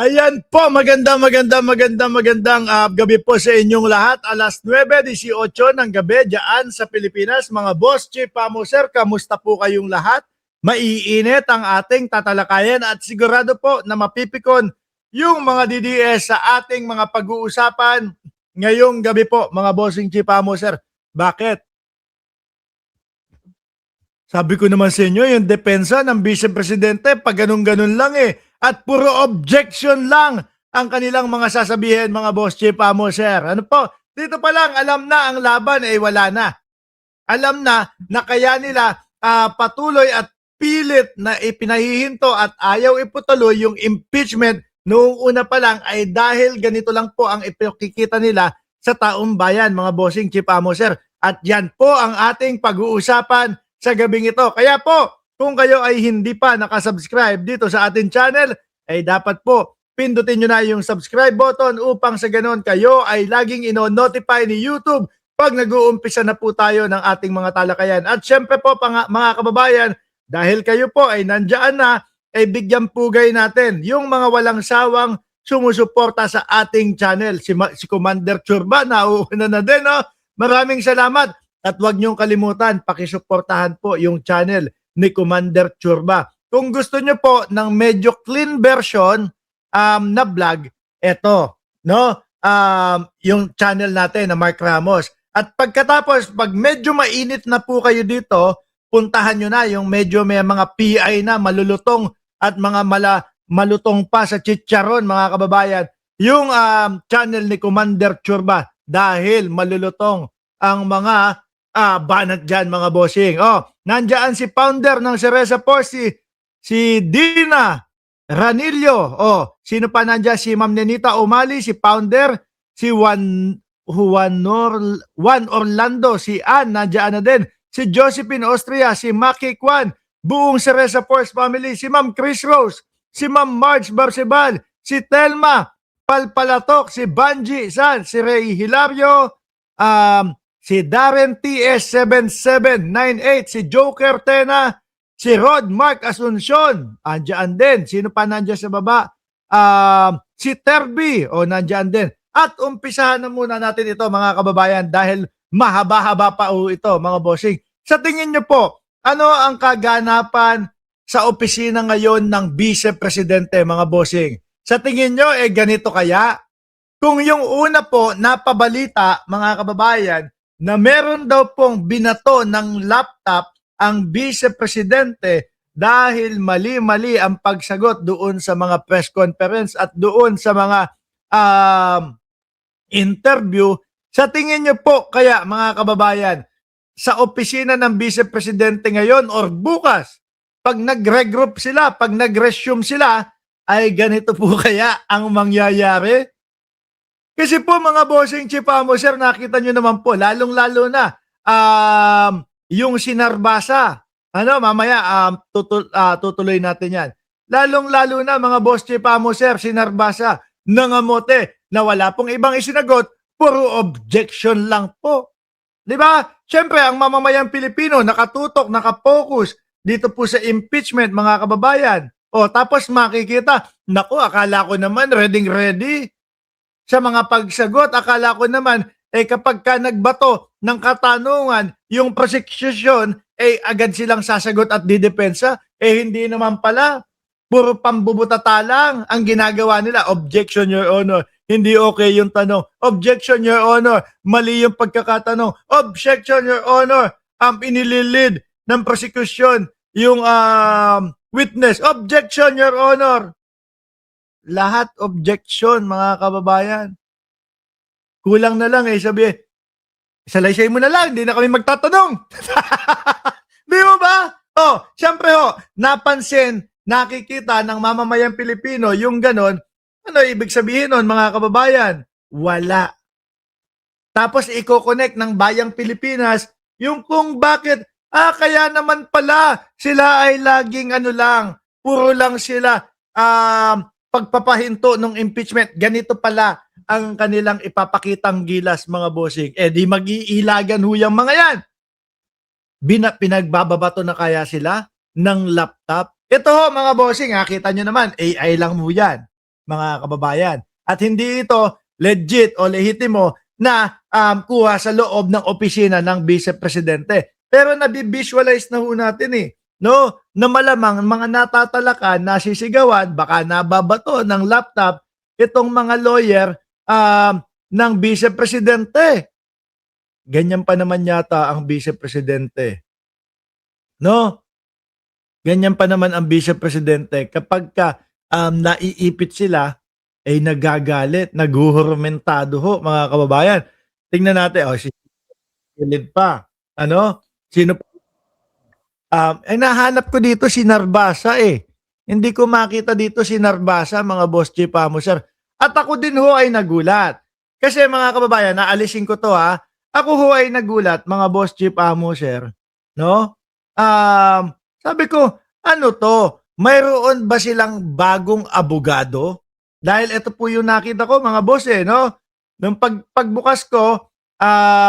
Ayan po, magandang gabi po sa inyong lahat. Alas 9:18 ng gabi dyan sa Pilipinas. Mga boss, chief, sir, kamusta po kayong lahat? Maiinit ang ating tatalakayan at sigurado po na mapipikon yung mga DDS sa ating mga pag-uusapan ngayong gabi po, mga bossing chief, sir. Bakit? Sabi ko naman sa inyo, yung depensa ng Vice Presidente, pag ganun-ganun lang eh. At puro objection lang ang kanilang mga sasabihin, mga boss chief, sir. Ano po? Dito pa lang, alam na ang laban, wala na. Alam na kaya nila patuloy at pilit na ipinahihinto at ayaw iputuloy yung impeachment noong una pa lang ay dahil ganito lang po ang ipikikita nila sa taong bayan, mga bossing chief, sir. At yan po ang ating pag-uusapan sa gabing ito. Kaya po, kung kayo ay hindi pa nakasubscribe dito sa ating channel, ay dapat po pindutin nyo na yung subscribe button upang sa ganon kayo ay laging ino-notify ni YouTube pag nag-uumpisa na po tayo ng ating mga talakayan. At syempre po mga kababayan, dahil kayo po ay nandiyan na, ay bigyan pugay natin yung mga walang sawang sumusuporta sa ating channel. Si Commander Churba, nauuna na din. No? Maraming salamat. At huwag niyong kalimutan, pakisuportahan po yung channel ni Commander Churba. Kung gusto niyo po ng medyo clean version na vlog, eto, no? Yung channel natin na Mark Ramos. At pagkatapos, pag medyo mainit na po kayo dito, puntahan nyo na yung medyo may mga PI na malulutong at mga malutong pa sa chicharon, mga kababayan. Yung channel ni Commander Churba dahil malulutong ang mga banat dyan, mga bossing. Nandiyan si founder ng Cereza Force, si Dina Ranillo. Sino pa nandiyan? Si Ma'am Nenita Umali, si founder, si Juan Orlando, si Ann, nandiyan na din. Si Josephine Austria, si Maki Kwan, buong Cereza Force family, si Ma'am Chris Rose, si Ma'am Marge Barcebal, si Telma Palpalatok, si Banji San, si Ray Hilario, si Darren TS7798, si Joker Tena, si Rod Mark Asuncion, andyan din. Sino pa nandiyan sa baba? Si Terby, nandiyan din. At umpisahan na muna natin ito, mga kababayan, dahil mahaba-haba pa ito, mga bossing. Sa tingin nyo po, ano ang kaganapan sa opisina ngayon ng Vice Presidente, mga bossing? Sa tingin nyo, ganito kaya? Kung yung una po, napabalita, mga kababayan, na meron daw pong binato ng laptop ang Vice Presidente dahil mali-mali ang pagsagot doon sa mga press conference at doon sa mga interview. Sa tingin niyo po kaya, mga kababayan, sa opisina ng Vice Presidente ngayon or bukas, pag nag-regroup sila, pag nag-resume sila, ay ganito po kaya ang mangyayari? Kasi po, mga bossing chief, sir, nakita nyo naman po, lalong-lalo na yung sinarbasa. Mamaya tutuloy natin yan. Lalong-lalo na, mga boss chief, sir, sinarbasa, nangamote, na wala pong ibang isinagot, puro objection lang po. Di ba? Siyempre, ang mamamayang Pilipino, nakatutok, nakapokus dito po sa impeachment, mga kababayan. Tapos makikita, naku, akala ko naman, ready sa mga pagsagot. Akala ko naman, kapag ka nagbato ng katanungan, yung prosecution, agad silang sasagot at didepensa. Hindi naman pala. Puro pambubutata lang ang ginagawa nila. Objection, Your Honor. Hindi okay yung tanong. Objection, Your Honor. Mali yung pagkakatanong. Objection, Your Honor. Inililid ng prosecution yung witness. Objection, Your Honor. Lahat objection, mga kababayan. Kulang na lang sabi, salaysay mo na lang, hindi na kami magtatanong. Di mo ba? Siyempre napansin, nakikita ng mamamayang Pilipino yung ganon. Ano ibig sabihin nun, mga kababayan? Wala. Tapos i-connect ng bayang Pilipinas yung kung bakit, kaya naman pala sila ay laging puro lang sila pagpapahinto ng impeachment. Ganito pala ang kanilang ipapakitang gilas, mga bossing. Di mag-iilagan yung mga yan. Pinagbababato na kaya sila ng laptop? Ito mga bossing, kita nyo naman, AI lang mo yan. mga kababayan. At hindi ito legit o lehitimo na kuha sa loob ng opisina ng Vice Presidente. Pero nabivisualize na ho natin no? Na malamang mga natatalakan, nasisigawan, baka nababato ng laptop itong mga lawyer ng Vice Presidente. Ganyan pa naman yata ang Vice Presidente. No? Ganyan pa naman ang Vice Presidente kapag naiipit sila ay nagagalit, naghuhurmentado ho mga kababayan. Tingnan natin, si Philip pa. Ano? Sino pa? Nahanap ko dito si Narbasa Hindi ko makita dito si Narbasa, mga boss chief mo, sir. At ako din ho ay nagulat. Kasi mga kababayan, naalisin ko to Ako ho ay nagulat, mga boss chief mo, sir. No? Sabi ko, ano to? Mayroon ba silang bagong abogado? Dahil ito po yung nakita ko, mga boss no? Nung pagbukas ko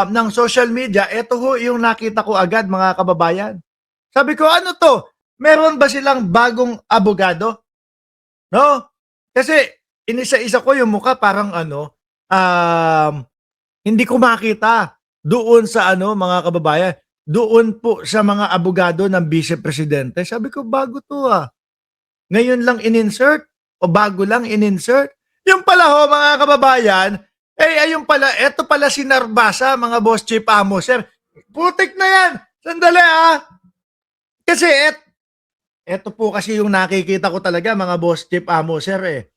ng social media, ito ho yung nakita ko agad, mga kababayan. Sabi ko, ano to? Meron ba silang bagong abogado? No? Kasi inisa-isa ko yung mukha parang hindi ko makita doon sa mga kababayan. Doon po sa mga abogado ng Vice Presidente. Sabi ko, bago to Ngayon lang in-insert o bago lang in-insert. Yung pala ho, mga kababayan, ayun pala, eto pala si Narbasa, mga boss chief amo, sir. Putik na yan. Sandali Kasi eto po kasi yung nakikita ko talaga, mga boss chief amo, sir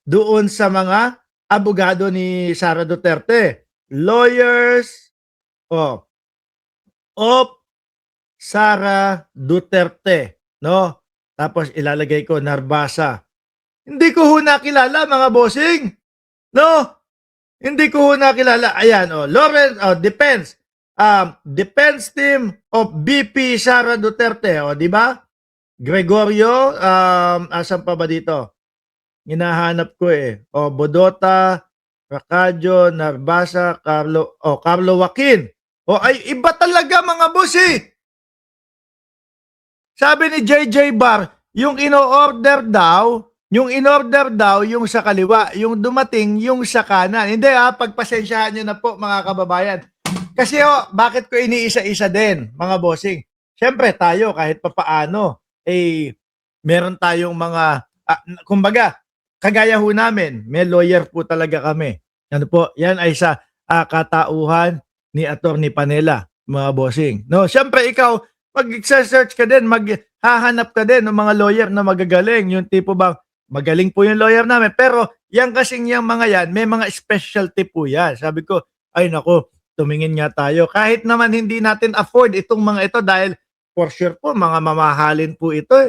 doon sa mga abogado ni Sara Duterte. Lawyers of Sara Duterte, no? Tapos ilalagay ko Narbasa. Hindi ko ho nakilala, mga bossing. No? Hindi ko ho nakilala. Ayan, Lawrence, Defense. Defense team of BP Sara Duterte, di ba? Gregorio, asan pa ba dito? Hinahanap ko Bodota, Racadio, Narbasa, Carlo Joaquin. Ay iba talaga, mga boss Sabi ni JJ Bar, yung in-order daw yung sa kaliwa, yung dumating yung sa kanan. Hindi pagpasensyahan nyo na po, mga kababayan. Kasi bakit ko iniisa-isa din, mga bossing? Siyempre tayo kahit papaano, meron tayong mga, kumbaga, kagaya ho namin, may lawyer po talaga kami. Ano po, yan ay sa katauhan ni Attorney Panela, mga bossing. No, siyempre ikaw, mag-search ka din, maghahanap ka din ng mga lawyer na magagaling. Yung tipo bang, magaling po yung lawyer namin, pero yan kasing yung mga yan, may mga specialty po yan. Sabi ko, ay nako, tumingin nga tayo. Kahit naman hindi natin afford itong mga ito dahil for sure po, mga mamahalin po ito